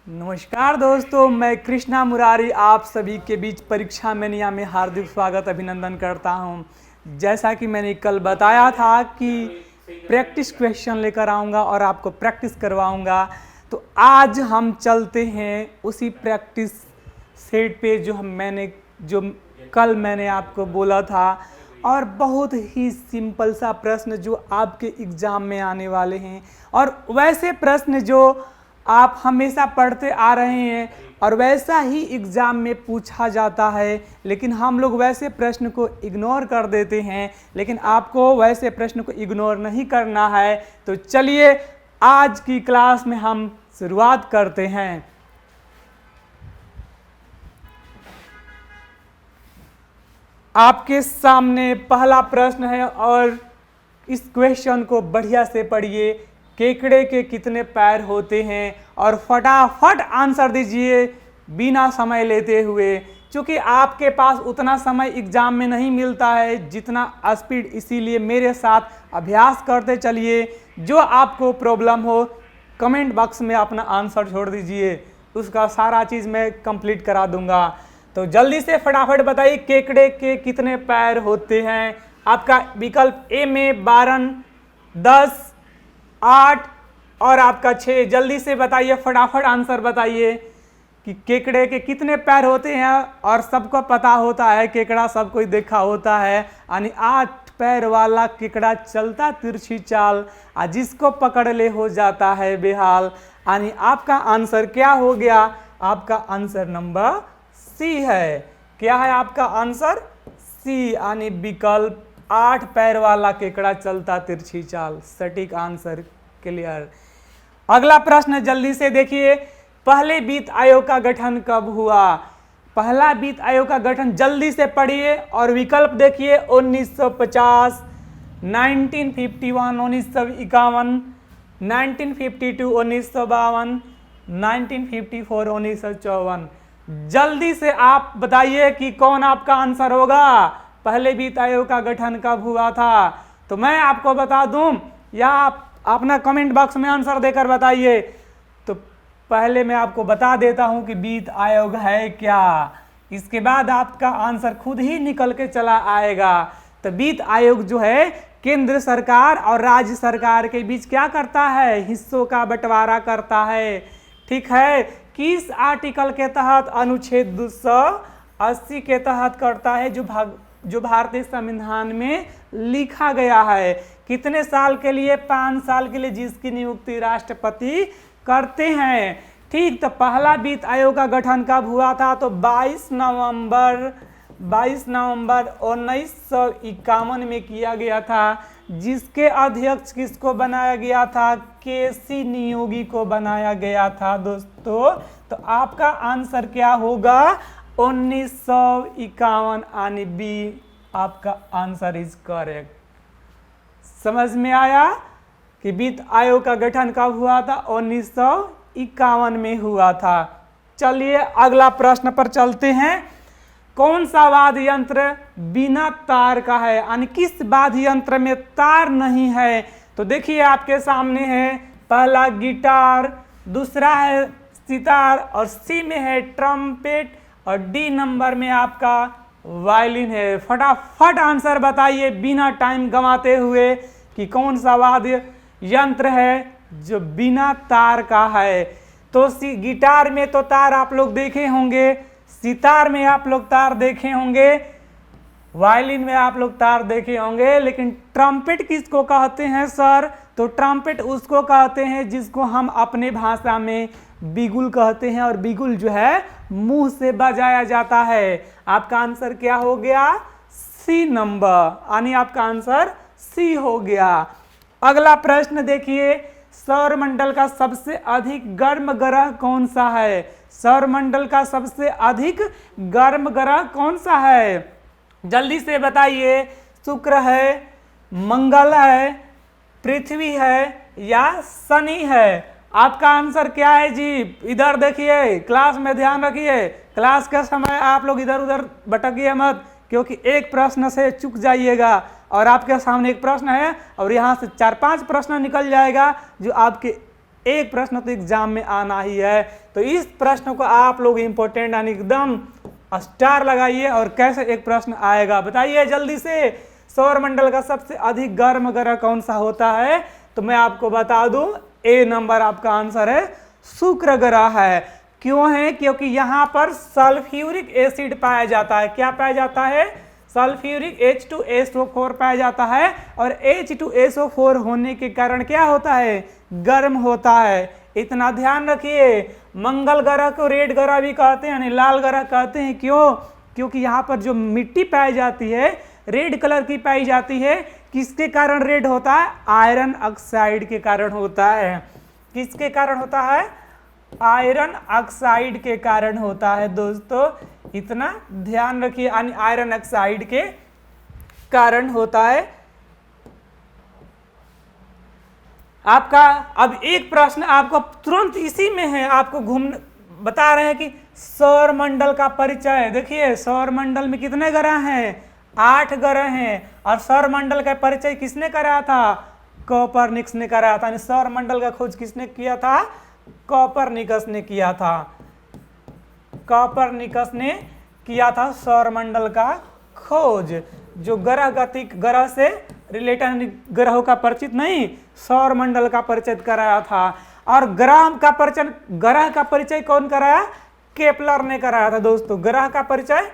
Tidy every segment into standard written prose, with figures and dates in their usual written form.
नमस्कार दोस्तों, मैं कृष्णा मुरारी आप सभी के बीच परीक्षा मैनिया में हार्दिक स्वागत अभिनंदन करता हूं। जैसा कि मैंने कल बताया था कि प्रैक्टिस क्वेश्चन लेकर आऊंगा और आपको प्रैक्टिस करवाऊंगा, तो आज हम चलते हैं उसी प्रैक्टिस सेट पे जो कल मैंने आपको बोला था। और बहुत ही सिंपल सा प्रश्न जो आपके एग्ज़ाम में आने वाले हैं, और वैसे प्रश्न जो आप हमेशा पढ़ते आ रहे हैं और वैसा ही एग्ज़ाम में पूछा जाता है, लेकिन हम लोग वैसे प्रश्न को इग्नोर कर देते हैं। लेकिन आपको वैसे प्रश्न को इग्नोर नहीं करना है। तो चलिए आज की क्लास में हम शुरुआत करते हैं। आपके सामने पहला प्रश्न है और इस क्वेश्चन को बढ़िया से पढ़िए। केकड़े के कितने पैर होते हैं? और फटाफट आंसर दीजिए बिना समय लेते हुए, क्योंकि आपके पास उतना समय एग्जाम में नहीं मिलता है जितना स्पीड, इसीलिए मेरे साथ अभ्यास करते चलिए। जो आपको प्रॉब्लम हो कमेंट बॉक्स में अपना आंसर छोड़ दीजिए, उसका सारा चीज़ मैं कंप्लीट करा दूंगा। तो जल्दी से फटाफट बताइए केकड़े के कितने पैर होते हैं? आपका विकल्प ए में 12, 10, 8 और आपका 6। जल्दी से बताइए, फटाफट आंसर बताइए कि केकड़े के कितने पैर होते हैं। और सबको पता होता है केकड़ा सब कोई देखा होता है, यानी 8 पैर वाला केकड़ा चलता तिरछी चाल, जिसको पकड़ ले हो जाता है बेहाल। यानी आपका आंसर क्या हो गया? आपका आंसर नंबर सी है। क्या है आपका आंसर? सी, यानी विकल्प 8 पैर वाला केकड़ा चलता तिरछी चाल। सटीक आंसर, क्लियर। अगला प्रश्न जल्दी से देखिए, पहले वित्त आयोग का गठन कब हुआ? पहला वित्त आयोग का गठन जल्दी से पढ़िए और विकल्प देखिए। 1950, 1951, 1951, 1952, 1952, 1954, 1954। जल्दी से आप बताइए कि कौन आपका आंसर होगा। पहले वित्त आयोग का गठन कब हुआ था? तो मैं आपको बता दूं या आप अपना कमेंट बॉक्स में आंसर देकर बताइए। तो पहले मैं आपको बता देता हूं कि वित्त आयोग है क्या, इसके बाद आपका आंसर खुद ही निकल के चला आएगा। तो वित्त आयोग जो है केंद्र सरकार और राज्य सरकार के बीच क्या करता है? हिस्सों का बंटवारा करता है। ठीक है, किस आर्टिकल के तहत? अनुच्छेद 280 के तहत करता है, जो भारतीय संविधान में लिखा गया है। कितने साल के लिए? 5 साल के लिए, जिसकी नियुक्ति राष्ट्रपति करते हैं। ठीक, तो पहला वित्त आयोग का गठन कब हुआ था? तो 22 नवंबर 1951 में किया गया था, जिसके अध्यक्ष किसको बनाया गया था? केसी नियोगी को बनाया गया था दोस्तों। तो आपका आंसर क्या होगा? 1951, यानी बी आपका आंसर इज करेक्ट। समझ में आया कि वित्त आयोग का गठन कब हुआ था? 1951 में हुआ था। चलिए अगला प्रश्न पर चलते हैं। कौन सा वाद्य यंत्र बिना तार का है? यानी किस वाद्य यंत्र में तार नहीं है? तो देखिए आपके सामने है, पहला गिटार, दूसरा है सितार, और सी में है ट्रम्पेट, और डी नंबर में आपका वायलिन है। फटाफट आंसर बताइए बिना टाइम गंवाते हुए कि कौन सा वाद्य यंत्र है जो बिना तार का है। तो गिटार में तो तार आप लोग देखे होंगे, सितार में आप लोग तार देखे होंगे, वायलिन में आप लोग तार देखे होंगे, लेकिन ट्रम्पेट किसको कहते हैं सर? तो ट्रम्पेट उसको कहते हैं जिसको हम अपने भाषा में बिगुल कहते हैं, और बिगुल जो है मुंह से बजाया जाता है। आपका आंसर क्या हो गया? सी नंबर, यानी आपका आंसर सी हो गया। अगला प्रश्न देखिए, सौरमंडल का सबसे अधिक गर्म ग्रह कौन सा है? सौरमंडल का सबसे अधिक गर्म ग्रह कौन सा है? जल्दी से बताइए। शुक्र है, मंगल है, पृथ्वी है या शनि है? आपका आंसर क्या है जी? इधर देखिए, क्लास में ध्यान रखिए। क्लास के समय आप लोग इधर उधर भटकिए मत, क्योंकि एक प्रश्न से चूक जाइएगा। और आपके सामने एक प्रश्न है और यहाँ से 4-5 प्रश्न निकल जाएगा जो आपके एक प्रश्न तो एग्जाम में आना ही है। तो इस प्रश्न को आप लोग इंपॉर्टेंट यानी एकदम स्टार लगाइए। और कैसे एक प्रश्न आएगा बताइए जल्दी से। सौरमंडल का सबसे अधिक गर्म ग्रह कौन सा होता है? तो मैं आपको बता दूं, ए नंबर आपका आंसर है, शुक्र ग्रह है। क्यों है? क्योंकि यहाँ पर सल्फ्यूरिक एसिड पाया जाता है। क्या पाया जाता है? सल्फ्यूरिक H2SO4 पाया जाता है। और H2SO4 होने के कारण क्या होता है? गर्म होता है। इतना ध्यान रखिए। मंगल ग्रह को रेड ग्रह भी कहते हैं, यानी लाल ग्रह कहते हैं। क्यों? क्योंकि यहाँ पर जो मिट्टी पाई जाती है रेड कलर की पाई जाती है। किसके कारण रेड होता है? आयरन ऑक्साइड के कारण होता है। किसके कारण होता है? आयरन ऑक्साइड के कारण होता है दोस्तों, इतना ध्यान रखिए। आयरन ऑक्साइड के कारण होता है। आपका अब एक प्रश्न आपको तुरंत इसी में है, आपको बता रहे हैं कि सौरमंडल का परिचय। देखिए सौरमंडल में कितने ग्रह हैं? 8 ग्रह हैं। और सौरमंडल का परिचय किसने कराया था? कोपरनिकस ने कराया था। सौरमंडल का खोज किसने किया था? कोपरनिकस ने किया था। कोपरनिकस ने किया था सौरमंडल का खोज। जो ग्रह गति ग्रह से रिलेटेड ग्रहों का परिचित नहीं, सौरमंडल का परिचय कराया था। और ग्रह का परिचय कौन कराया? केपलर ने कराया था दोस्तों। ग्रह का परिचय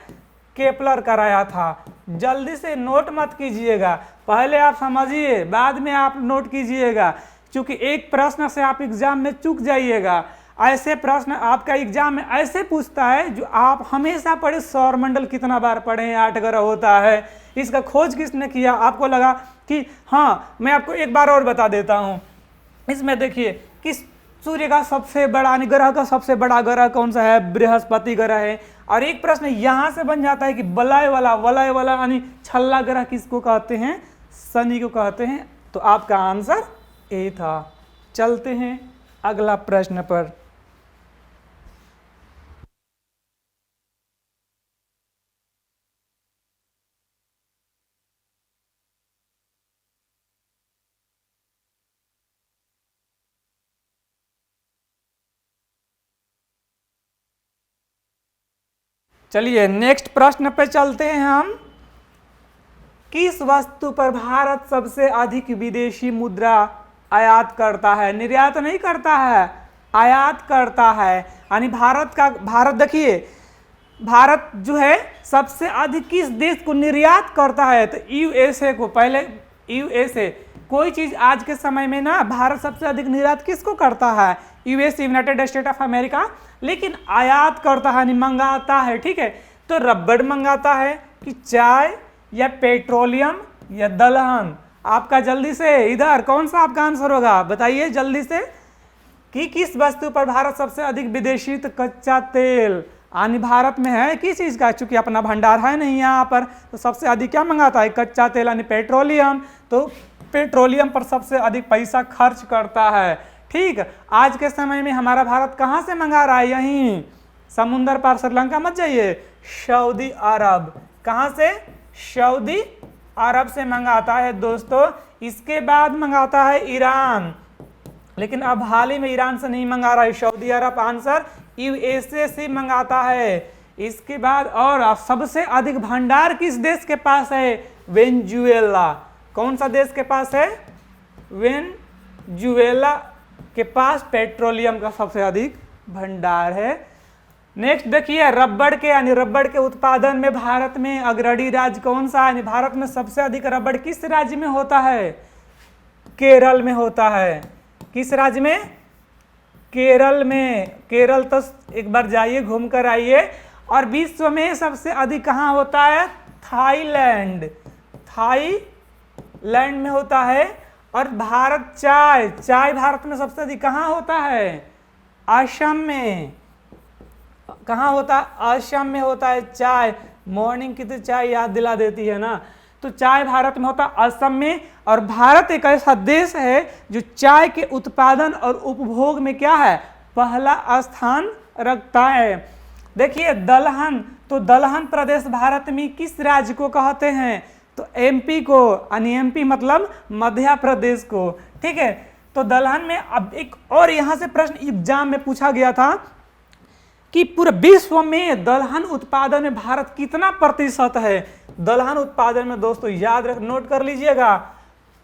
केपलर कराया था। जल्दी से नोट मत कीजिएगा, पहले आप समझिए बाद में आप नोट कीजिएगा, क्योंकि एक प्रश्न से आप एग्जाम में चूक जाइएगा। ऐसे प्रश्न आपका एग्जाम में ऐसे पूछता है जो आप हमेशा पढ़े। सौरमंडल कितना बार पढ़े हैं? 8 ग्रह होता है। इसका खोज किसने किया? आपको लगा कि हाँ, मैं आपको एक बार और बता देता हूँ। इसमें देखिए कि सूर्य का सबसे बड़ा ग्रह का सबसे बड़ा ग्रह कौन सा है? बृहस्पति ग्रह है। और एक प्रश्न यहां से बन जाता है कि वलय वाला यानी छल्ला ग्रह किसको कहते हैं? शनि को कहते हैं। तो आपका आंसर ए था। चलते हैं अगला प्रश्न पर। चलिए नेक्स्ट प्रश्न पे चलते हैं हम। किस वस्तु पर भारत सबसे अधिक विदेशी मुद्रा आयात करता है? निर्यात नहीं करता है, आयात करता है। यानी भारत देखिए, भारत जो है सबसे अधिक किस देश को निर्यात करता है? तो यूएसए को। पहले यूएसए, कोई चीज आज के समय में ना भारत सबसे अधिक निर्यात किसको करता है? US, United state of America. लेकिन आयात करता है, मंगाता है। ठीक है, तो रबड़ मंगाता है कि चाय या पेट्रोलियम या दलहन? आपका जल्दी से इधर कौन सा आपका आंसर होगा बताइए जल्दी से। कि किस वस्तु पर भारत सबसे अधिक विदेशी कच्चा तेल यानी भारत में है किस चीज का? चूंकि अपना भंडार है नहीं यहाँ पर, तो सबसे अधिक क्या मंगाता है? कच्चा तेल यानी पेट्रोलियम। तो पेट्रोलियम पर सबसे अधिक पैसा खर्च करता है। ठीक, आज के समय में हमारा भारत कहाँ से मंगा रहा है? यहीं समुंदर पार, श्रीलंका मत जाइए, सऊदी अरब। कहाँ से? सऊदी अरब से मंगाता है दोस्तों। इसके बाद मंगाता है ईरान, लेकिन अब हाल ही में ईरान से नहीं मंगा रहा है, सऊदी अरब आंसर। यूएसए से मंगाता है। इसके बाद और सबसे अधिक भंडार किस देश के पास है? वेनेजुएला। कौन सा देश के पास है? वेनेजुएला के पास पेट्रोलियम का सबसे अधिक भंडार है। नेक्स्ट देखिए, रबड़ के यानी रबड़ के उत्पादन में भारत में अग्रणी राज्य कौन सा है? भारत में सबसे अधिक रबड़ किस राज्य में होता है? केरल में होता है। किस राज्य में? केरल में। केरल तो एक बार जाइए, घूम कर आइए। और विश्व में सबसे अधिक कहाँ होता है? थाईलैंड। थाईलैंड में होता है। और भारत चाय भारत में सबसे अधिक कहाँ होता है? असम में। कहाँ होता है? असम में होता है चाय। मॉर्निंग की तो चाय याद दिला देती है ना। तो चाय भारत में होता है असम में। और भारत एक ऐसा देश है जो चाय के उत्पादन और उपभोग में क्या है? पहला स्थान रखता है। देखिए दलहन, तो दलहन प्रदेश भारत में किस राज्य को कहते हैं? तो एमपी को, यानी एमपी मतलब मध्य प्रदेश को। ठीक है, तो दलहन में अब एक और यहां से प्रश्न एग्जाम में पूछा गया था कि पूरे विश्व में दलहन उत्पादन में भारत कितना प्रतिशत है। दलहन उत्पादन में दोस्तों याद रख, नोट कर लीजिएगा,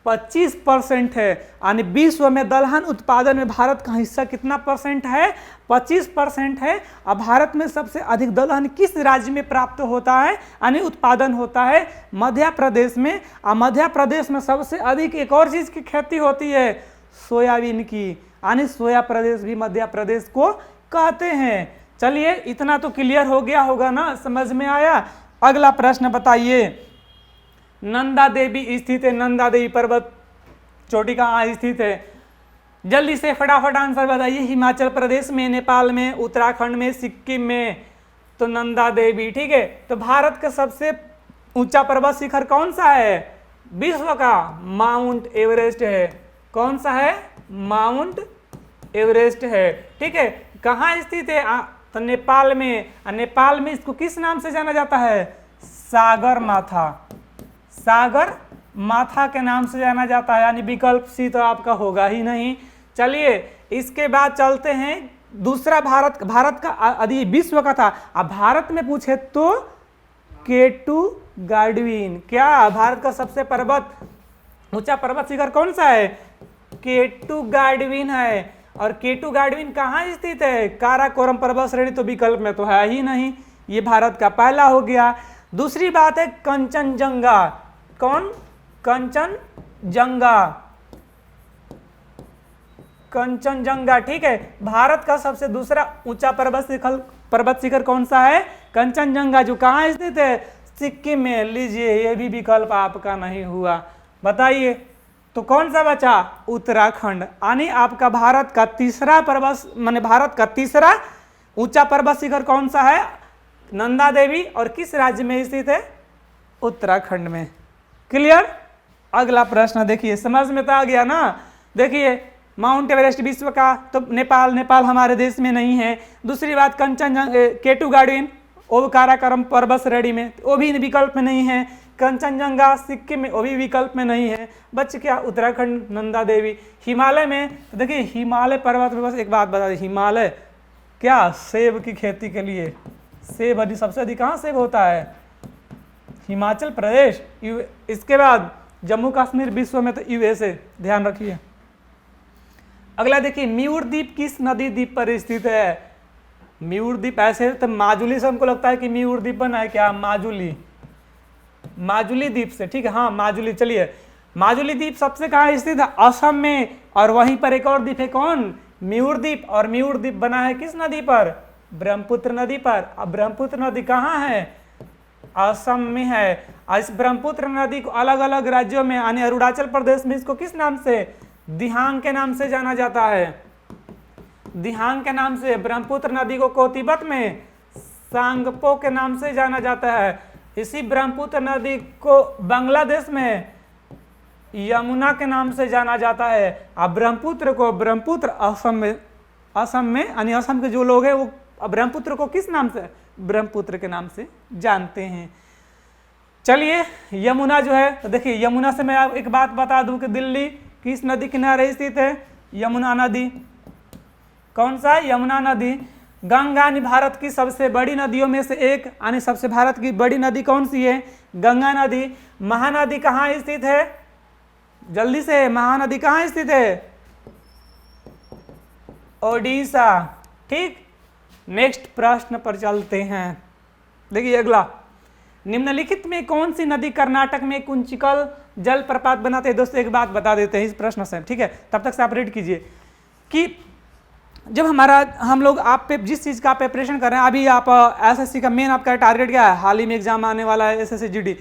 25% है। यानी विश्व में दलहन उत्पादन में भारत का हिस्सा कितना परसेंट है? 25% है। अब भारत में सबसे अधिक दलहन किस राज्य में प्राप्त होता है, यानी उत्पादन होता है? मध्य प्रदेश में। मध्य प्रदेश में सबसे अधिक एक और चीज की खेती होती है, सोयाबीन की, यानी सोया प्रदेश भी मध्य प्रदेश को कहते हैं। चलिए इतना तो क्लियर हो गया होगा ना, समझ में आया। अगला प्रश्न बताइए, नंदा देवी स्थित है, नंदा देवी पर्वत चोटी कहाँ स्थित है? जल्दी से फटाफट आंसर बताइए। हिमाचल प्रदेश में, नेपाल में, उत्तराखंड में, सिक्किम में। तो नंदा देवी, ठीक है। तो भारत का सबसे ऊंचा पर्वत शिखर कौन सा है? विश्व का माउंट एवरेस्ट है। कौन सा है? माउंट एवरेस्ट है, ठीक है। कहाँ स्थित है? तो नेपाल में। नेपाल में इसको किस नाम से जाना जाता है? सागर माथा, सागर माथा के नाम से जाना जाता है। यानी विकल्प सी तो आपका होगा ही नहीं। चलिए इसके बाद चलते हैं दूसरा। भारत का यदि विश्व का था, अब भारत में पूछे तो केटू गाडविन। क्या भारत का सबसे ऊंचा पर्वत शिखर कौन सा है? केटू गाडविन है। और केटू गाडविन कहाँ स्थित है? काराकोरम पर्वत श्रेणी, तो विकल्प में तो है ही नहीं। ये भारत का पहला हो गया। दूसरी बात है कंचनजंगा। कौन? कंचनजंगा, कंचनजंगा, ठीक है। भारत का सबसे दूसरा ऊंचा पर्वत शिखर कौन सा है? कंचनजंगा, जो कहाँ स्थित है? सिक्किम में। लीजिए ये भी विकल्प आपका नहीं हुआ। बताइए तो कौन सा बचा? उत्तराखंड। यानी आपका भारत का तीसरा ऊंचा पर्वत शिखर कौन सा है? नंदा देवी। और किस राज्य में स्थित है? उत्तराखंड में। क्लियर। अगला प्रश्न देखिए, समझ में तो आ गया ना। देखिए माउंट एवरेस्ट विश्व का, तो नेपाल हमारे देश में नहीं है। दूसरी बात कंचनजंगा, केटू गाडविन वो काराकोरम पर्वत श्रेणी में, वो भी विकल्प में नहीं है। कंचनजंगा सिक्किम में, वो भी विकल्प में नहीं है। बच क्या? उत्तराखंड, नंदा देवी। हिमालय में तो देखिए हिमालय पर्वत में, बस एक बात बता दें, हिमालय क्या सेब की खेती के लिए, सेब अधिक, सबसे अधिक कहाँ सेब होता है? हिमाचल प्रदेश। इसके बाद जम्मू कश्मीर, विश्व में तो यूएसए। ध्यान रखिए। अगला देखिए, म्यूर द्वीप किस नदी द्वीप पर स्थित है? म्यूर द्वीप ऐसे तो माजुली से हमको लगता है कि म्यूर द्वीप बना है क्या? माजुली द्वीप से, ठीक है। हाँ माजुली। चलिए माजुली द्वीप सबसे कहाँ स्थित है? असम में। और वहीं पर एक और द्वीप है, कौन? म्यूर द्वीप। और म्यूर द्वीप बना है किस नदी पर? ब्रह्मपुत्र नदी पर। अब ब्रह्मपुत्र नदी कहाँ है? असम में है। इस ब्रह्मपुत्र नदी को अलग अलग राज्यों में, यानी अरुणाचल प्रदेश में इसको किस नाम से? दिहांग के नाम से जाना जाता है। दिहांग के नाम से। ब्रह्मपुत्र नदी को तिब्बत में सांगपो के नाम से जाना जाता है। इसी ब्रह्मपुत्र नदी को बांग्लादेश में यमुना के नाम से जाना जाता है। अब ब्रह्मपुत्र असम में यानी असम के जो लोग हैं वो ब्रह्मपुत्र को किस नाम से? ब्रह्मपुत्र के नाम से जानते हैं। चलिए यमुना जो है, तो देखिए यमुना से मैं एक बात बता दूं कि दिल्ली किस नदी किनारे स्थित है? यमुना नदी। कौन सा? यमुना नदी। गंगा यानी भारत की सबसे बड़ी नदियों में से एक, यानी सबसे भारत की बड़ी नदी कौन सी है? गंगा नदी। महानदी कहाँ स्थित है? जल्दी से, महानदी कहाँ स्थित है? ओडिशा, ठीक। नेक्स्ट प्रश्न पर चलते हैं। देखिए अगला, निम्नलिखित में कौन सी नदी कर्नाटक में कुंचिकल जलप्रपात बनाते हैं? दोस्तों एक बात बता देते हैं इस प्रश्न से, ठीक है। तब तक से आप रीड कीजिए कि जब हम लोग आप पे जिस चीज़ का आप प्रिपरेशन कर रहे हैं, अभी आप एसएससी का मेन आपका टारगेट क्या है? हाल ही में एग्जाम आने वाला है एसएससी जीडी,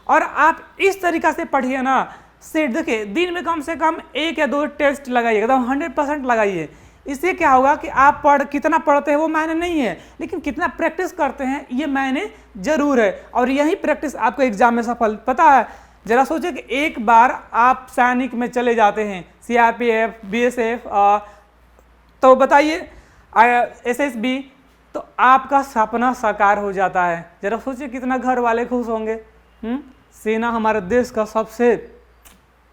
और आप इस तरीका से पढ़िए ना। सेट देखिए दिन में कम से कम 1 या 2 टेस्ट लगाइए, एकदम 100% लगाइए। इससे क्या होगा कि आप कितना पढ़ते हैं वो मायने नहीं है, लेकिन कितना प्रैक्टिस करते हैं ये मायने जरूर है। और यही प्रैक्टिस आपको एग्जाम में सफल, पता है। जरा सोचिए कि एक बार आप सैनिक में चले जाते हैं, सीआरपीएफ, बीएसएफ, तो बताइए एसएसबी, तो आपका सपना साकार हो जाता है। जरा सोचिए कितना घर वाले खुश होंगे। सेना हमारे देश का सबसे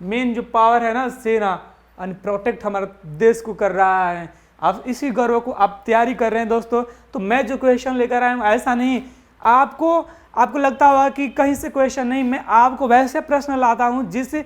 मेन जो पावर है ना, सेना, और प्रोटेक्ट हमारे देश को कर रहा है। आप इसी गर्व को आप तैयारी कर रहे हैं दोस्तों। तो मैं जो क्वेश्चन लेकर आया हूँ ऐसा नहीं, आपको लगता होगा कि कहीं से क्वेश्चन नहीं, मैं आपको वैसे प्रश्न लाता हूँ जिससे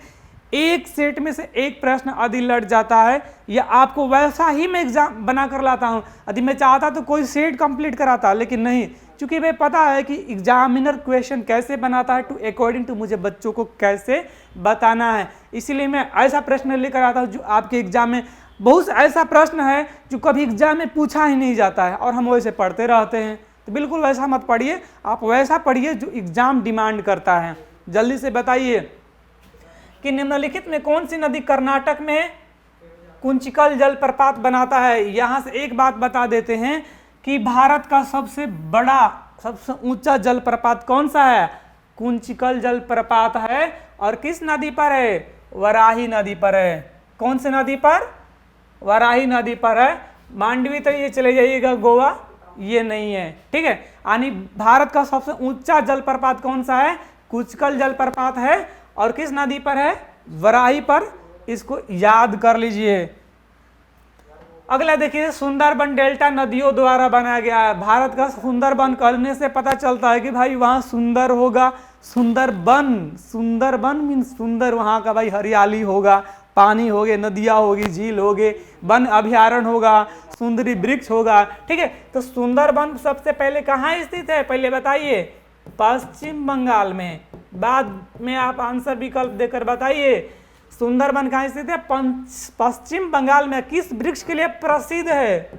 एक सेट में से एक प्रश्न यदि लट जाता है, या आपको वैसा ही मैं एग्जाम बना कर लाता हूँ। यदि मैं चाहता तो कोई सेट कंप्लीट कराता, लेकिन नहीं, क्योंकि मैं पता है कि एग्जामिनर क्वेश्चन कैसे बनाता है, टू अकॉर्डिंग टू मुझे बच्चों को कैसे बताना है, इसीलिए मैं ऐसा प्रश्न लेकर आता हूँ जो आपके एग्जाम में, बहुत ऐसा प्रश्न है जो कभी एग्जाम में पूछा ही नहीं जाता है और हम वैसे पढ़ते रहते हैं। तो बिल्कुल वैसा मत पढ़िए, आप वैसा पढ़िए जो एग्जाम डिमांड करता है। जल्दी से बताइए कि निम्नलिखित में कौन सी नदी कर्नाटक में कुंचिकल जलप्रपात बनाता है। यहां से एक बात बता देते हैं कि भारत का सबसे बड़ा, सबसे ऊंचा जलप्रपात कौन सा है? कुंचिकल जलप्रपात है। और किस नदी पर है? वराही नदी पर है। कौन सी नदी पर? वराही नदी पर है। मांडवी तो ये चले जाइएगा, गोवा ये नहीं है, ठीक है। यानी भारत का सबसे ऊंचा जलप्रपात कौन सा है? कुंचिकल जलप्रपात है। और किस नदी पर है? वराही पर। इसको याद कर लीजिए। अगला देखिए, सुंदरबन डेल्टा नदियों द्वारा बनाया गया है। भारत का सुंदरबन कहने से पता चलता है कि भाई वहां सुंदर होगा। सुंदरबन मीन्स सुंदर, वहां का भाई हरियाली होगा, पानी होगे, नदियां होगी, झील होगे, वन अभ्यारण्य होगा, सुंदरी वृक्ष होगा, ठीक है। तो सुंदरबन सबसे पहले कहाँ स्थित है पहले बताइए? पश्चिम बंगाल में। बाद में आप आंसर विकल्प देकर बताइए सुंदरबन कहाँ स्थित है? पश्चिम बंगाल में। किस वृक्ष के लिए प्रसिद्ध है?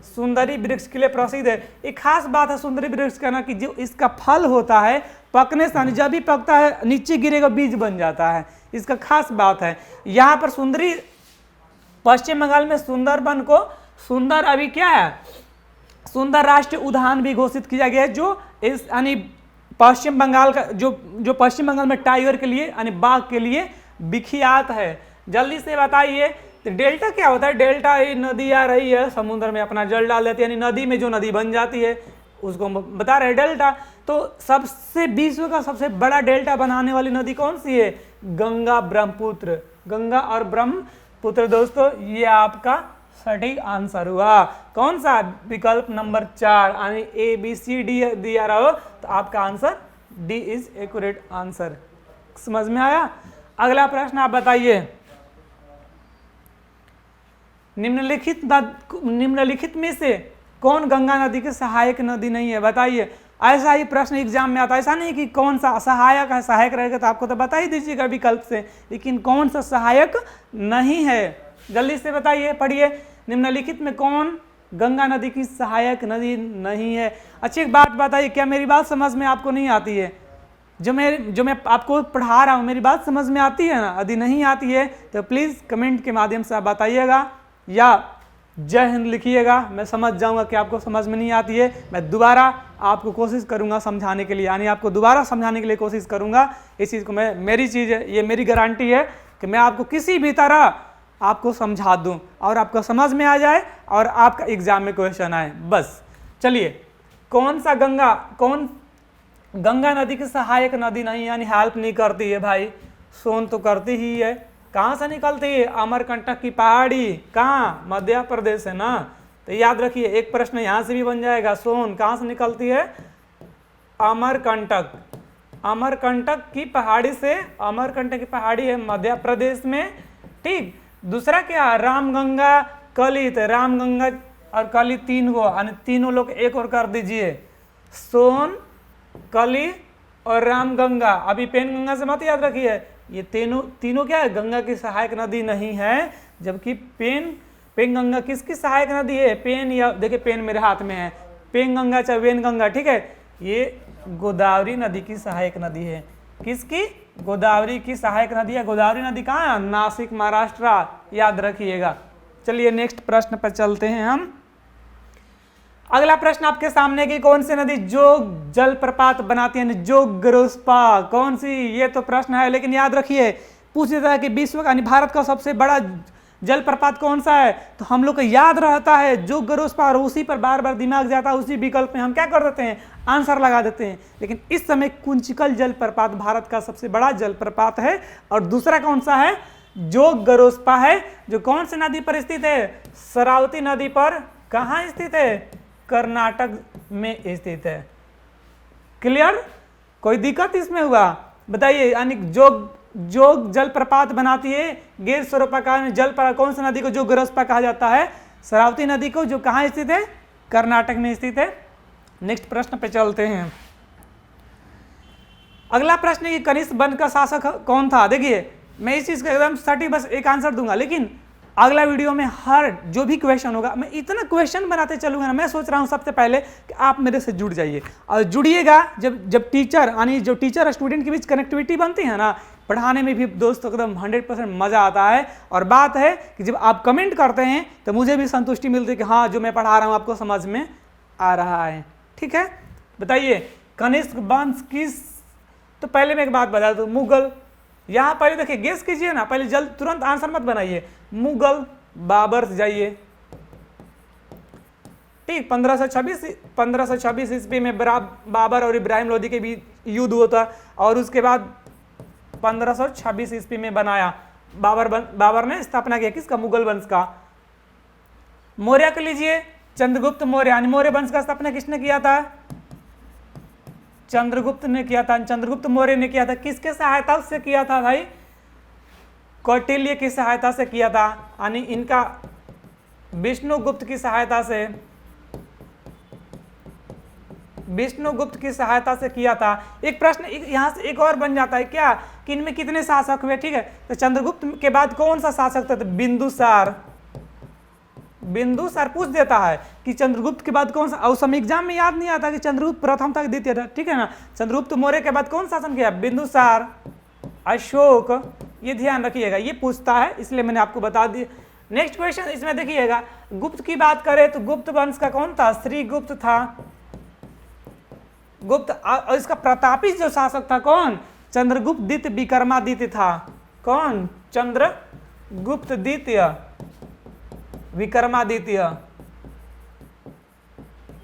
सुंदरी वृक्ष के लिए प्रसिद्ध है। एक खास बात है सुंदरी वृक्ष का ना, कि जो इसका फल होता है पकने से, जब भी पकता है नीचे गिरेगा बीज बन जाता है, इसका खास बात है। यहाँ पर सुंदरी, पश्चिम बंगाल में सुंदरबन को सुंदर, अभी क्या है, सुंदर राष्ट्रीय उद्यान भी घोषित किया गया है, जो इस यानी पश्चिम बंगाल का जो पश्चिम बंगाल में टाइगर के लिए यानी बाघ के लिए विख्यात है। जल्दी से बताइए तो डेल्टा क्या होता है? डेल्टा ये नदी आ रही है समुद्र में, अपना जल डाल देती है, यानी नदी में जो नदी बन जाती है उसको बता रहे डेल्टा। तो सबसे विश्व का सबसे बड़ा डेल्टा बनाने वाली नदी कौन सी है? गंगा ब्रह्मपुत्र। गंगा और ब्रह्मपुत्र दोस्तों, ये आपका सटीक आंसर हुआ। कौन सा? विकल्प नंबर 4, यानी ABCD दिया रहो तो आपका answer D is accurate answer. समझ में आया? अगला प्रश्न आप बताइए, निम्नलिखित में से कौन गंगा नदी की सहायक नदी नहीं है? बताइए। ऐसा ही प्रश्न एग्जाम में आता है, ऐसा नहीं कि कौन सा सहायक है, सहायक रहेगा तो आपको तो बता ही दीजिएगा विकल्प से, लेकिन कौन सा सहायक नहीं है? जल्दी से बताइए, पढ़िए। निम्नलिखित में कौन गंगा नदी की सहायक नदी नहीं है? अच्छी एक बात बताइए, क्या मेरी बात समझ में आपको नहीं आती है? जो मैं आपको पढ़ा रहा हूँ मेरी बात समझ में आती है ना? यदि नहीं आती है तो प्लीज़ कमेंट के माध्यम से आप बताइएगा या जय हिंद लिखिएगा। मैं समझ जाऊंगा कि आपको समझ में नहीं आती है। मैं दोबारा आपको कोशिश करूंगा समझाने के लिए, यानी आपको दोबारा समझाने के लिए कोशिश करूंगा। इस चीज़ को मेरी चीज़ है, ये मेरी गारंटी है कि मैं आपको किसी भी तरह आपको समझा दूं और आपको समझ में आ जाए और आपका एग्जाम में क्वेश्चन आए, बस। चलिए, कौन गंगा नदी की सहायक नदी नहीं, यानी हेल्प नहीं करती है भाई? सोन तो करती ही है। कहाँ से निकलती है? अमरकंटक की पहाड़ी। कहाँ? मध्य प्रदेश है ना। तो याद रखिए, एक प्रश्न यहाँ से भी बन जाएगा। सोन कहाँ से निकलती है? अमरकंटक। अमरकंटक की पहाड़ी से। अमरकंटक की पहाड़ी है मध्य प्रदेश में, ठीक। दूसरा क्या? रामगंगा कली। तो रामगंगा और कली तीन गो, यानी तीनों लोग एक और कर दीजिए, सोन, कली और रामगंगा। अभी पेनगंगा से मत याद रखिए, ये तीनों क्या है? गंगा की सहायक नदी नहीं है। जबकि पेनगंगा किसकी सहायक नदी है? पेन, या देखिए पेन मेरे हाथ में है, पेनगंगा चाहे वेनगंगा, ठीक है, ये गोदावरी नदी की सहायक नदी है। किसकी? गोदावरी की सहायक नदी है। गोदावरी नदी कहाँ है? नासिक, महाराष्ट्र, याद रखिएगा। चलिए नेक्स्ट प्रश्न पर चलते हैं हम। अगला प्रश्न आपके सामने की कौन सी नदी जोग जलप्रपात बनाती है? जोगरोस्पा कौन सी? ये तो प्रश्न है, लेकिन याद रखिए पूछ देता है कि विश्व का यानी भारत का सबसे बड़ा जलप्रपात कौन सा है, तो हम लोग को याद रहता है जोगरोस्पा, और उसी पर बार बार दिमाग जाता है, उसी विकल्प में हम क्या कर देते हैं? आंसर लगा देते हैं। लेकिन इस समय कुंचिकल जलप्रपात भारत का सबसे बड़ा जलप्रपात है। और दूसरा कौन सा है? जोग गरोस्पा है जो कौन सी नदी पर स्थित है? शरावती नदी पर। कहाँ स्थित है? कर्नाटक में स्थित है। क्लियर? कोई दिक्कत इसमें हुआ? बताइए। यानी जोग जलप्रपात बनाती है गिर स्वरूपाकार में जल पर। कौन सी नदी को जोग गरोस्पा कहा जाता है? शरावती नदी को, जो कहाँ स्थित है? कर्नाटक में स्थित है। नेक्स्ट प्रश्न पे चलते हैं। अगला प्रश्न है कि कनिष्क वंश का शासक कौन था? देखिए मैं इस चीज का एकदम सटीक बस एक आंसर दूंगा, लेकिन अगला वीडियो में हर जो भी क्वेश्चन होगा मैं इतना क्वेश्चन बनाते चलूंगा ना। मैं सोच रहा हूं सबसे पहले कि आप मेरे से जुड़ जाइए और जुड़िएगा। जब टीचर यानी जो टीचर और स्टूडेंट के बीच कनेक्टिविटी बनती है ना, पढ़ाने में भी दोस्तों एकदम 100% मजा आता है। और बात है कि जब आप कमेंट करते हैं तो मुझे भी संतुष्टि मिलती है कि हाँ जो मैं पढ़ा रहा हूँ आपको समझ में आ रहा है। ठीक है, बताइए कनिष्क वंश किस, तो पहले मैं एक बात बता दूं, मुगल। यहां पहले देखिए गेस कीजिए ना, पहले जल्द तुरंत आंसर मत बनाइए। मुगल, बाबर से जाइए। ठीक, 1526 ईस्वी में बाबर और इब्राहिम लोदी के बीच युद्ध होता और उसके बाद 1526 ईस्वी में बनाया बाबर ने स्थापना किया किसका? मुगल वंश का। मौर्य के लीजिए, चंद्रगुप्त मौर्य, यानी मौर्य वंश का स्थापना किसने किया था? चंद्रगुप्त ने किया था। चंद्रगुप्त मौर्य ने किया था। किसके सहायता से किया था भाई? कौटिल्य की सहायता से किया था, यानी इनका विष्णुगुप्त की सहायता से, विष्णुगुप्त की सहायता से किया था। एक प्रश्न यहां से एक और बन जाता है क्या कि इनमें कितने शासक हुए? ठीक है, तो चंद्रगुप्त के बाद कौन सा शासक था? तो बिंदुसार। बिंदुसार पूछ देता है कि चंद्रगुप्त के बाद कौन सा, और सब एग्जाम में याद नहीं आता कि चंद्रगुप्त प्रथम तक द्वितीय था। ठीक है ना, चंद्रगुप्त मौर्य के बाद कौन शासन किया? बिंदुसार, अशोक। ये ध्यान रखिएगा, ये पूछता है इसलिए मैंने आपको बता दिया। नेक्स्ट क्वेश्चन इसमें देखिएगा, गुप्त की बात करें तो गुप्त वंश का कौन था? श्रीगुप्त था। गुप्त, और इसका प्रतापी जो शासक था कौन? चंद्रगुप्त द्वितीय विक्रमादित्य था। कौन? चंद्रगुप्त द्वितीय विक्रमादित्य।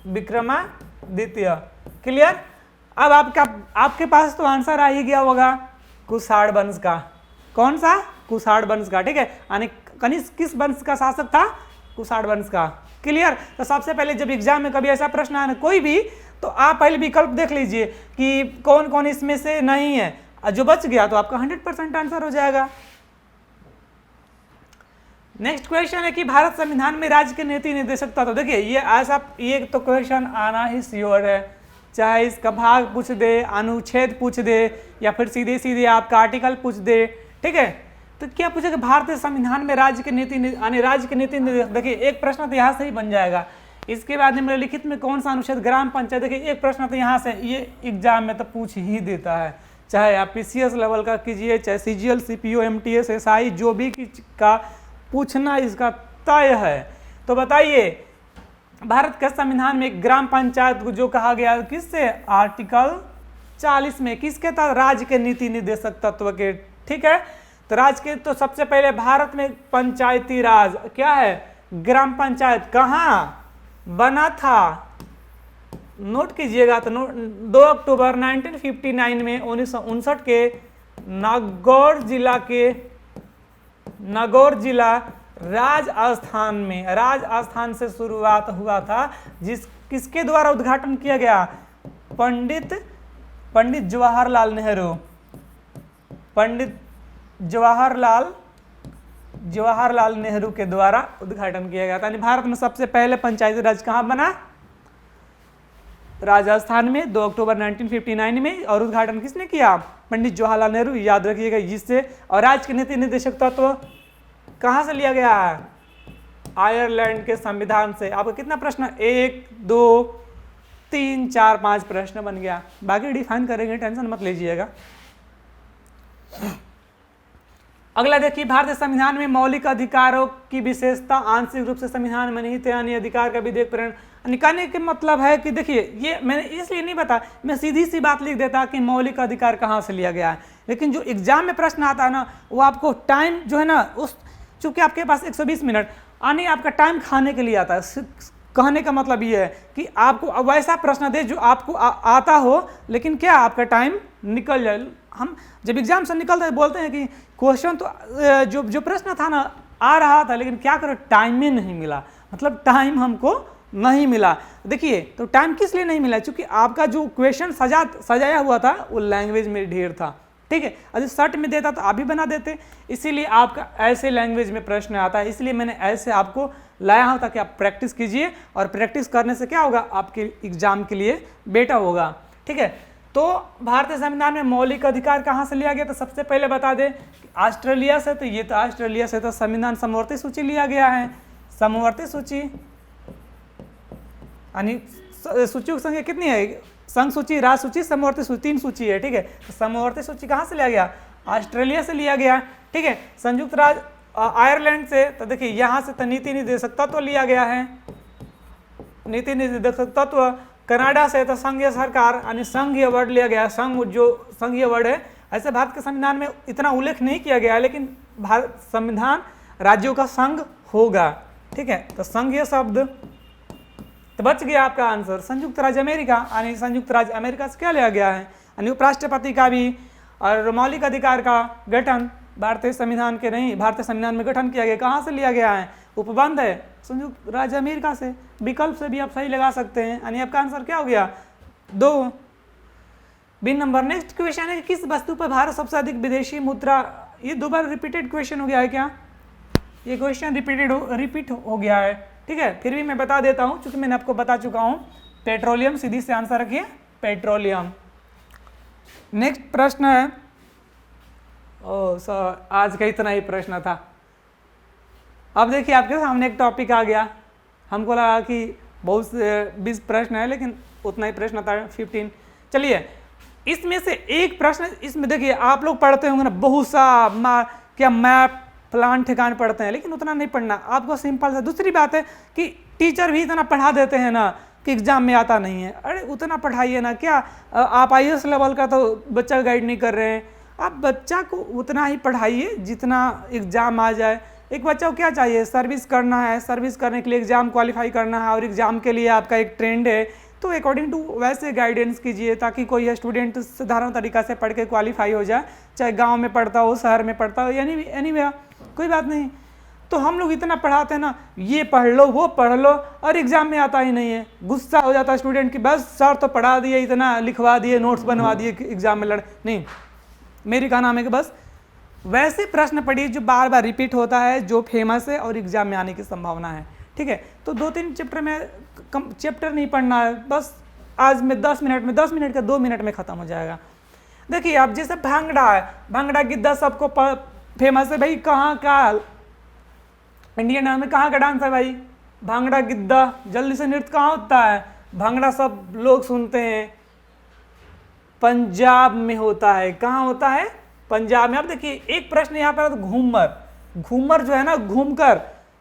विक्रमादित्य। क्लियर? अब आपके पास तो आंसर आ ही गया होगा, कुषाण वंश का। कौन सा? कुषाण वंश का। ठीक है, यानी कनिष्क किस वंश का शासक था? कुषाण वंश का। क्लियर? तो सबसे पहले जब एग्जाम में कभी ऐसा प्रश्न आए ना कोई भी, तो आप पहले विकल्प देख लीजिए कि कौन कौन इसमें से नहीं है, और जो बच गया तो आपका 100% आंसर हो जाएगा। नेक्स्ट क्वेश्चन है कि भारत संविधान में राज्य के नीति निर्देशक तत्व। देखिए ये ऐसा, ये तो क्वेश्चन आना ही श्योर है, चाहे इसका भाग पूछ दे, अनुच्छेद पूछ दे, या फिर सीधे सीधे आपका आर्टिकल पूछ दे। ठीक है, तो क्या पूछेगा? भारतीय संविधान में राज्य के नीति यानी राज्य के नीति निर्देशक। देखिए एक प्रश्न तो यहाँ से ही बन जाएगा। इसके बाद निम्नलिखित में कौन सा अनुच्छेद ग्राम पंचायत? देखिए एक प्रश्न तो यहाँ से ये एग्जाम में तो पूछ ही देता है, चाहे आप PCS लेवल का कीजिए, चाहे CGL, CPO, MTS, SI, जो भी का पूछना इसका तय है। तो बताइए भारत के संविधान में ग्राम पंचायत को जो कहा गया किससे? आर्टिकल 40 में। किसके तहत? राज्य के नीति निर्देशक तत्व के। ठीक है, तो राज्य के, तो सबसे पहले भारत में पंचायती राज क्या है? ग्राम पंचायत कहाँ बना था? नोट कीजिएगा, तो 2 अक्टूबर 1959 में 1959 के नागौर जिला राजस्थान में, राजस्थान से शुरुआत हुआ था। किसके द्वारा उद्घाटन किया गया? पंडित जवाहरलाल नेहरू। पंडित जवाहरलाल नेहरू के द्वारा उद्घाटन किया गया था। यानी भारत में सबसे पहले पंचायती राज कहाँ बना? राजस्थान में 2 अक्टूबर 1959 में। और उद्घाटन किसने किया? पंडित जवाहरलाल नेहरू। याद रखिएगा जिससे। और राज्य के नीति निर्देशक तत्व कहाँ से लिया गया है? आयरलैंड के संविधान से। आपको कितना प्रश्न? 1 2 3 4 5 प्रश्न बन गया, बाकी डिफाइन करेंगे, टेंशन मत लीजिएगा। अगला देखिए, भारतीय संविधान में मौलिक अधिकारों की विशेषता आंशिक रूप से संविधान में निहित है, यानी अधिकार का विधेयक प्रेरण। निकालने के मतलब है कि देखिए ये मैंने इसलिए नहीं बता, मैं सीधी सी बात लिख देता कि मौलिक अधिकार कहाँ से लिया गया है, लेकिन जो एग्जाम में प्रश्न आता है ना वो आपको टाइम जो है ना उस, चूंकि आपके पास 120 मिनट यानी आपका टाइम खाने के लिए आता है। कहने का मतलब ये है कि आपको वैसा प्रश्न दे जो आपको आता हो, लेकिन क्या आपका टाइम निकल जाए। हम जब एग्जाम से निकलते हैं बोलते हैं कि क्वेश्चन तो जो प्रश्न था ना आ रहा था, लेकिन क्या करो टाइम में नहीं मिला, मतलब टाइम हमको नहीं मिला। देखिए तो टाइम किस लिए नहीं मिला, क्योंकि आपका जो क्वेश्चन सजाया हुआ था वो लैंग्वेज में ढेर था, ठीक है। अगर शर्ट में देता तो आप भी बना देते, इसीलिए आपका ऐसे लैंग्वेज में प्रश्न आता है, इसलिए मैंने ऐसे आपको लाया हूँ ताकि आप प्रैक्टिस कीजिए, और प्रैक्टिस करने से क्या होगा, आपके एग्जाम के लिए बेटर होगा, ठीक है। तो भारतीय संविधान में मौलिक अधिकार कहाँ से लिया गया, तो सबसे पहले बता दें ऑस्ट्रेलिया से। तो ये तो ऑस्ट्रेलिया से तो संविधान समवर्ती सूची लिया गया है, समवर्ती सूची, यानी सूचियों की संख्या कितनी है, संघ सूची, राज सूची, समवर्ती सूची, 3 सूची है, ठीक है। तो समवर्ती सूची कहाँ से लिया गया, ऑस्ट्रेलिया से लिया गया, ठीक है। संयुक्त राज्य आयरलैंड से, तो देखिए यहाँ से तो नीति निर्देशक तत्व लिया गया है, नीति निर्देशक तत्व। कनाडा से तो संघीय सरकार यानी संघीय वर्ड लिया गया, संघ जो संघीय वर्ड है, ऐसे भारत के संविधान में इतना उल्लेख नहीं किया गया है, लेकिन भारत संविधान राज्यों का संघ होगा, ठीक है। तो संघीय शब्द, तो बच गया आपका आंसर संयुक्त राज्य अमेरिका, यानी संयुक्त राज्य अमेरिका से क्या लिया गया है, यानी उपराष्ट्रपति का भी। और मौलिक अधिकार का गठन भारतीय संविधान के नहीं, भारतीय संविधान में गठन किया गया, कहाँ से लिया गया है, उपबंध है संयुक्त राज्य अमेरिका से। विकल्प से भी आप सही लगा सकते हैं, यानी आपका आंसर क्या हो गया 2, बी नंबर। नेक्स्ट क्वेश्चन है किस वस्तु पर भारत सबसे अधिक विदेशी मुद्रा, ये 2 बार रिपीटेड क्वेश्चन हो गया है क्या, ये क्वेश्चन रिपीट हो गया है, ठीक है। फिर भी मैं बता देता हूँ क्योंकि मैंने आपको बता चुका हूँ, पेट्रोलियम, सीधी से आंसर रखिए पेट्रोलियम। नेक्स्ट प्रश्न है, सर आज का इतना ही प्रश्न था। अब देखिए आपके सामने एक टॉपिक आ गया, हमको लगा कि बहुत से 20 प्रश्न है, लेकिन उतना ही प्रश्न था 15। चलिए इसमें से एक प्रश्न, इसमें देखिए आप लोग पढ़ते होंगे ना बहुत सा क्या मैप प्लान ठिकाने पढ़ते हैं, लेकिन उतना नहीं पढ़ना आपको, सिंपल सा। दूसरी बात है कि टीचर भी इतना पढ़ा देते हैं ना कि एग्जाम में आता नहीं है। अरे उतना पढ़ाइए ना, क्या आप IAS लेवल का तो बच्चा गाइड नहीं कर रहे हैं, आप बच्चा को उतना ही पढ़ाइए जितना एग्जाम आ जाए। एक बच्चा को क्या चाहिए, सर्विस करना है, सर्विस करने के लिए एग्जाम क्वालिफाई करना है, और एग्जाम के लिए आपका एक ट्रेंड है, तो अकॉर्डिंग टू वैसे गाइडेंस कीजिए ताकि कोई स्टूडेंट साधारण तरीका से पढ़ के क्वालिफाई हो जाए, चाहे गांव में पढ़ता हो, शहर में पढ़ता हो, यानी एनीवे कोई बात नहीं। तो हम लोग इतना पढ़ाते हैं ना, ये पढ़ लो वो पढ़ लो, और एग्जाम में आता ही नहीं है। गुस्सा हो जाता है स्टूडेंट की, बस सर तो पढ़ा दिए, इतना लिखवा दिए, नोट्स बनवा दिए कि एग्जाम में लड़ नहीं। मेरी का नाम है कि बस वैसे प्रश्न पढ़िए जो बार बार रिपीट होता है, जो फेमस है और एग्जाम में आने की संभावना है, ठीक है। तो 2-3 चैप्टर में चैप्टर नहीं पढ़ना है, बस आज में 10 मिनट का 2 मिनट में खत्म हो जाएगा। देखिए आप जैसे भांगड़ा है, भांगड़ा गिद्धा सबको फेमस है भाई, कहाँ का इंडियन डांस में कहाँ का डांस है भाई, भांगड़ा गिद्धा। जल्दी से नृत्य कहाँ होता है, भांगड़ा सब लोग सुनते हैं, पंजाब में होता है। कहाँ होता है, पंजाब में। अब देखिए एक प्रश्न यहाँ पर, घूमर, घूमर जो है ना घूमकर,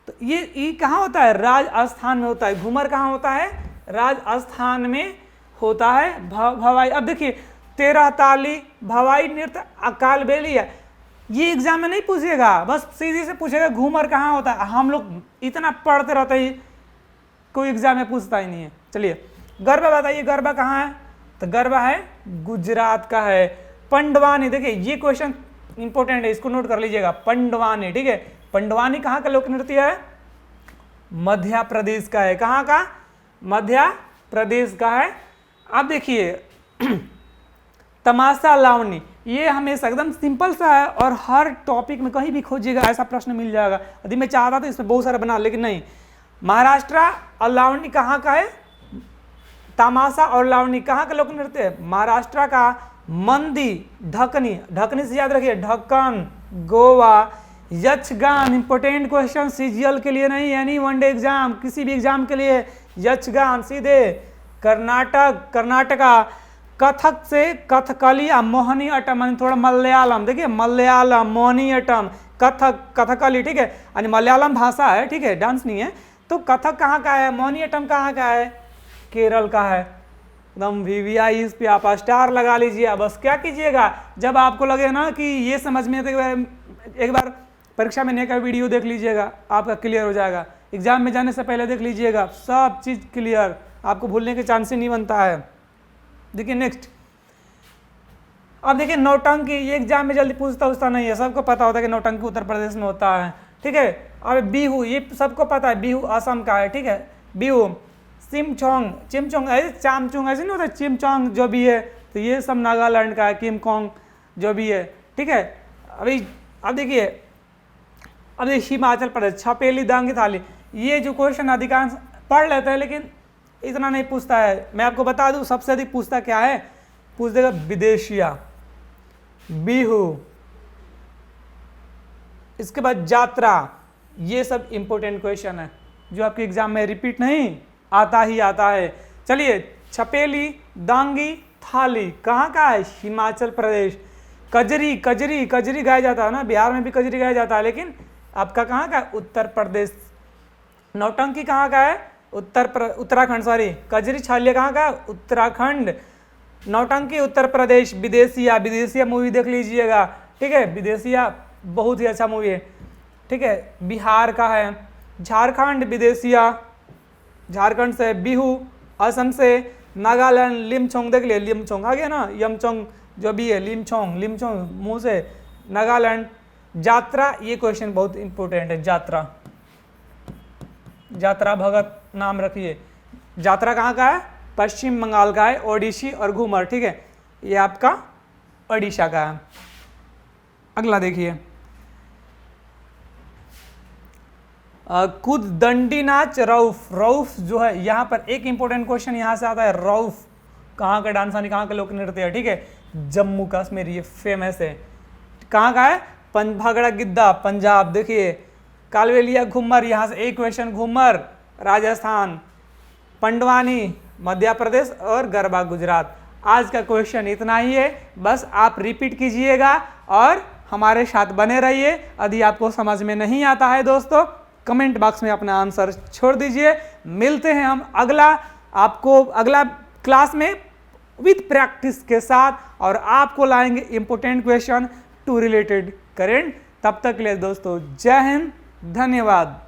तो ये कहाँ होता है, राजस्थान में होता है। घूमर कहाँ होता है, राजस्थान में होता है। भवाई, अब देखिए 13 ताली, भवाई नृत्य, कालबेली है, ये एग्जाम में नहीं पूछेगा, बस सीधी से पूछेगा घूमर कहाँ होता है। हम लोग इतना पढ़ते रहते हैं, कोई एग्जाम में पूछता ही नहीं है। चलिए गरबा बताइए, गरबा कहाँ है, तो गरबा है गुजरात का है। पंडवानी, देखिए ये क्वेश्चन इंपॉर्टेंट है, इसको नोट कर लीजिएगा, पंडवानी, ठीक है। पंडवानी कहाँ का लोक नृत्य है, मध्य प्रदेश का है। कहाँ का, मध्य प्रदेश का है। अब देखिए तमाशा लावनी, ये हमेशा एकदम सिंपल सा है, और हर टॉपिक में कहीं भी खोजिएगा ऐसा प्रश्न मिल जाएगा। यदि मैं चाहता था इसमें बहुत सारा बना, लेकिन नहीं। महाराष्ट्र और लावनी कहाँ का है, तमाशा और लावनी कहाँ का लोक नृत्य है, महाराष्ट्र का। मंदी, ढकनी, ढकनी से याद रखिए, ढक्कन, Goa. Yakshagana, important question, CGL के लिए नहीं, यानी वनडे एग्जाम, किसी भी एग्जाम के लिए यक्षगान सीधे। कर्नाटक, कर्नाटका। कथक से कथकली, मोहिनी अट्टम, थोड़ा मलयालम, देखिए मलयालम, मोहिनी अट्टम, कथक, कथकली, ठीक है, यानी मलयालम भाषा है, ठीक है, डांस नहीं है। तो कथक कहाँ का है, मोहिनी अट्टम कहाँ का है, केरल का है। एकदम VVI, इस पे आप स्टार लगा लीजिए। बस क्या कीजिएगा, जब आपको लगे ना कि ये समझ में, एक बार परीक्षा में का वीडियो देख लीजिएगा, आपका क्लियर हो जाएगा। एग्जाम में जाने से पहले देख लीजिएगा, सब चीज़ क्लियर, आपको भूलने के चांस ही नहीं बनता है। देखिए नेक्स्ट, अब देखिए नौटंकी, ये एग्जाम में जल्दी पूछता नहीं है, सबको पता होता है कि नौटंकी उत्तर प्रदेश में होता है, ठीक है। अब बिहू, ये सबको पता है, बिहू असम का है, ठीक है। बिहू, चिमचोंग, चिमचोंग ऐसे चामचुंग ऐसे नहीं होता, चिमचोंग जो भी है, तो ये सब नागालैंड का है, किमकोंग जो भी है, ठीक है। अब देखिए, अब देखिए हिमाचल प्रदेश, छपेली दांगी थाली, ये जो क्वेश्चन अधिकांश पढ़ लेते हैं लेकिन इतना नहीं पूछता है। मैं आपको बता दूं सबसे अधिक पूछता क्या है, पूछ देगा विदेशिया, बिहू, इसके बाद यात्रा, ये सब इंपॉर्टेंट क्वेश्चन है जो आपके एग्जाम में रिपीट नहीं आता ही आता है। चलिए, छपेली दांगी थाली कहाँ का है, हिमाचल प्रदेश। कजरी, कजरी, कजरी गाया जाता है ना, बिहार में भी कजरी गाया जाता है, लेकिन आपका कहाँ का, उत्तर प्रदेश। नौटंकी कहाँ का है, उत्तराखंड, सॉरी, कजरी छालिया कहाँ का, उत्तराखंड। नौटंकी उत्तर प्रदेश। विदेशिया, विदेशिया मूवी देख लीजिएगा, ठीक है, विदेशिया बहुत ही अच्छा मूवी है, ठीक है, बिहार का है। झारखंड, विदेशिया, झारखंड से। बिहू, असम से। नागालैंड, लिमचोंग देख लिया, लिमचोंग आ गया ना, यमचोंग जो भी है, लिमचोंग, लिमचोंग मुंह से, नागालैंड। यात्रा, ये क्वेश्चन बहुत इंपॉर्टेंट है, यात्रा, यात्रा भगत नाम रखिए। यात्रा कहाँ का है, पश्चिम बंगाल का है, ओडिसी और घूमर, ठीक है, ये आपका ओडिशा का है। अगला देखिए, खुद दंडी नाच रऊफ, रऊफ जो है, यहाँ पर एक इंपॉर्टेंट क्वेश्चन यहाँ से आता है, रऊफ कहाँ का डांस, यानी कहाँ का लोक नृत्य है, ठीक है, जम्मू कश्मीर, ये फेमस है। कहाँ का है, भांगड़ा गिद्धा, पंजाब। देखिए, कालबेलिया घूमर, यहाँ से एक क्वेश्चन, घूमर राजस्थान, पंडवानी मध्य प्रदेश और गरबा गुजरात। आज का क्वेश्चन इतना ही है, बस आप रिपीट कीजिएगा और हमारे साथ बने रहिए। यदि आपको समझ में नहीं आता है दोस्तों, कमेंट बॉक्स में अपना आंसर छोड़ दीजिए। मिलते हैं हम अगला क्लास में विद प्रैक्टिस के साथ, और आपको लाएंगे important question to related current. तब तक के लिए दोस्तों, जय हिंद, धन्यवाद।